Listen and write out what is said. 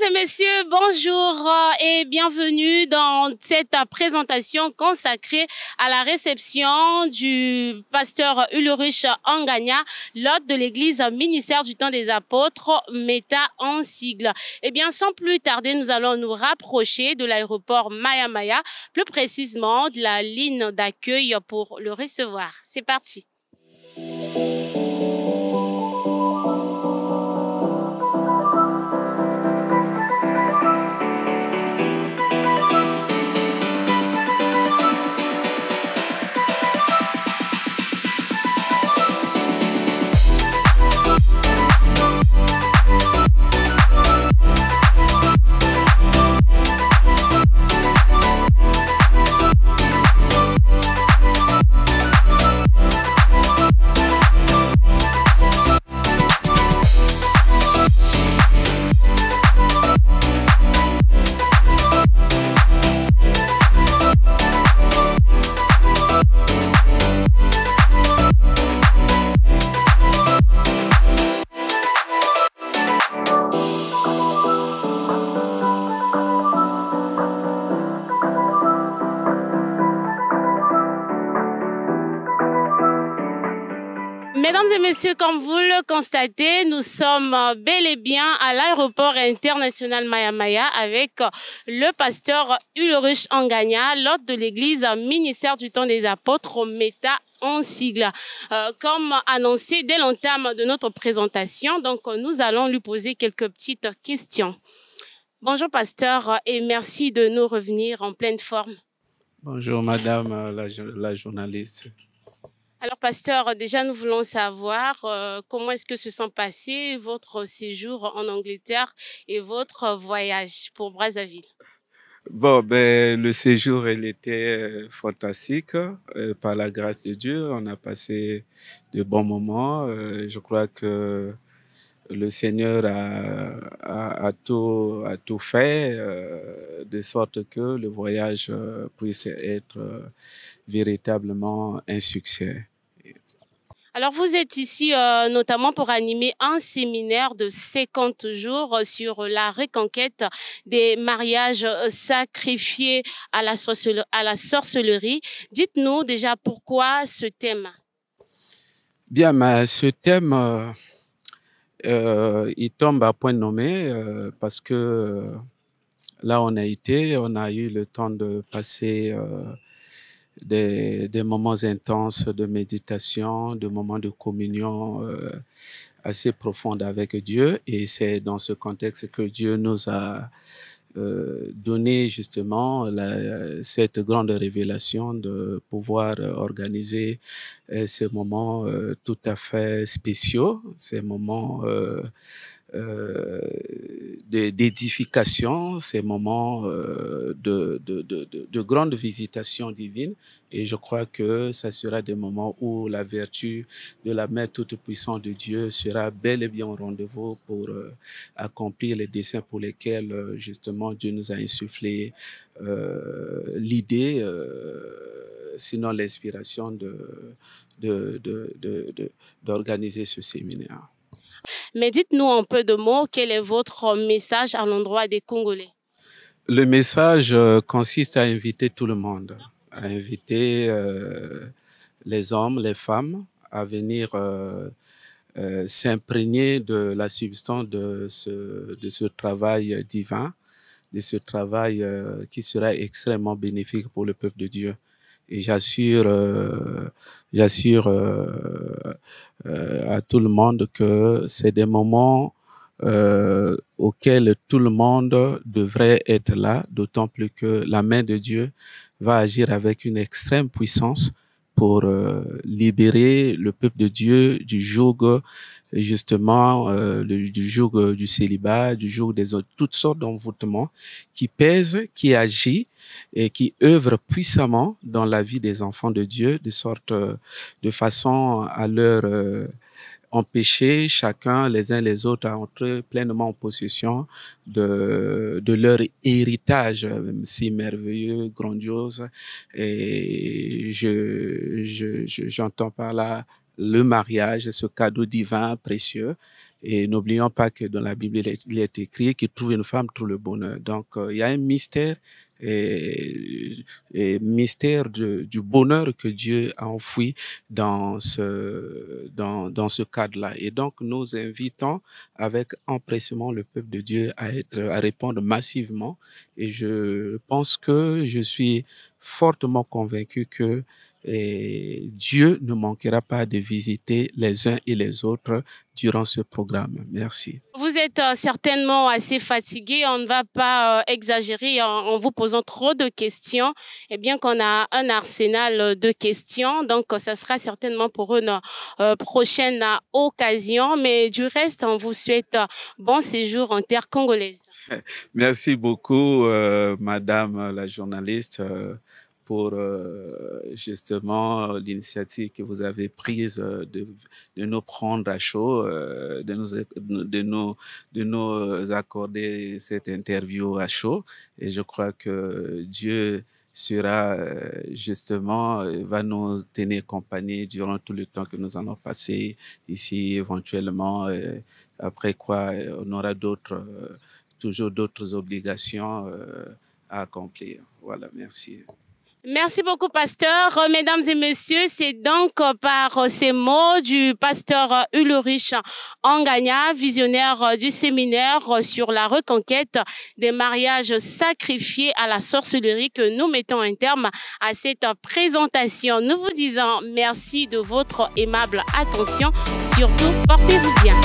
et messieurs, bonjour et bienvenue dans cette présentation consacrée à la réception du pasteur Ulrich Anganya, l'hôte de l'église ministère du temps des apôtres, META en sigle. Eh bien, sans plus tarder, nous allons nous rapprocher de l'aéroport Maya Maya, plus précisément de la ligne d'accueil pour le recevoir. C'est parti. Mesdames et messieurs, comme vous le constatez, nous sommes bel et bien à l'aéroport international Maya Maya avec le pasteur Ulrich Anganya, l'hôte de l'église ministère du temps des apôtres, META en sigle. Comme annoncé dès l'entame de notre présentation, donc nous allons lui poser quelques petites questions. Bonjour pasteur et merci de nous revenir en pleine forme. Bonjour madame la journaliste. Alors, pasteur, déjà, nous voulons savoir comment est-ce que se sont passés votre séjour en Angleterre et votre voyage pour Brazzaville. Bon, le séjour, il était fantastique. Par la grâce de Dieu, on a passé de bons moments. Je crois que le Seigneur a tout fait de sorte que le voyage puisse être véritablement un succès. Alors, vous êtes ici notamment pour animer un séminaire de 50 jours sur la reconquête des mariages sacrifiés à la sorcellerie. Dites-nous déjà pourquoi ce thème. Bien, mais ce thème, il tombe à point nommé parce que là, on a eu le temps de passer des moments intenses de méditation, de moments de communion assez profondes avec Dieu. Et c'est dans ce contexte que Dieu nous a donné justement cette grande révélation de pouvoir organiser ces moments tout à fait spéciaux, ces moments d'édification, ces moments de grande visitation divine. Et je crois que ça sera des moments où la vertu de la Mère toute-puissante de Dieu sera bel et bien au rendez-vous pour accomplir les desseins pour lesquels justement Dieu nous a insufflé l'idée, sinon l'inspiration d'organiser ce séminaire. Mais dites-nous en peu de mots, quel est votre message à l'endroit des Congolais? Le message consiste à inviter tout le monde, à inviter les hommes, les femmes à venir s'imprégner de la substance de ce travail divin, de ce travail qui sera extrêmement bénéfique pour le peuple de Dieu. Et j'assure à tout le monde que c'est des moments auxquels tout le monde devrait être là, d'autant plus que la main de Dieu va agir avec une extrême puissance pour libérer le peuple de Dieu du joug, justement, du joug du célibat, du joug des autres, toutes sortes d'envoûtements qui pèsent, qui agit et qui œuvre puissamment dans la vie des enfants de Dieu, de façon à leur empêcher chacun, les uns les autres, à entrer pleinement en possession de leur héritage si merveilleux, grandiose. Et j'entends par là le mariage, ce cadeau divin précieux Et n'oublions pas que dans la Bible, il est écrit qu'il trouve une femme, trouve le bonheur. Donc, il y a un mystère et mystère du bonheur que Dieu a enfoui dans ce cadre-là. Et donc, nous invitons avec empressement le peuple de Dieu à répondre massivement. Et je pense que je suis fortement convaincu que Dieu ne manquera pas de visiter les uns et les autres durant ce programme. Merci. Vous êtes certainement assez fatigué. On ne va pas exagérer en vous posant trop de questions. Et bien qu'on a un arsenal de questions, donc ça sera certainement pour une prochaine occasion. Mais du reste, on vous souhaite bon séjour en terre congolaise. Merci beaucoup, Madame la journaliste. Pour justement l'initiative que vous avez prise de nous prendre à chaud, de nous accorder cette interview à chaud. Et je crois que Dieu sera justement, va nous tenir compagnie durant tout le temps que nous allons passer ici éventuellement. Après quoi, on aura toujours d'autres obligations à accomplir. Voilà, merci. Merci beaucoup, pasteur. Mesdames et messieurs, c'est donc par ces mots du pasteur Ulrich Anganya, visionnaire du séminaire sur la reconquête des mariages sacrifiés à la sorcellerie, que nous mettons un terme à cette présentation. Nous vous disons merci de votre aimable attention. Surtout, portez-vous bien.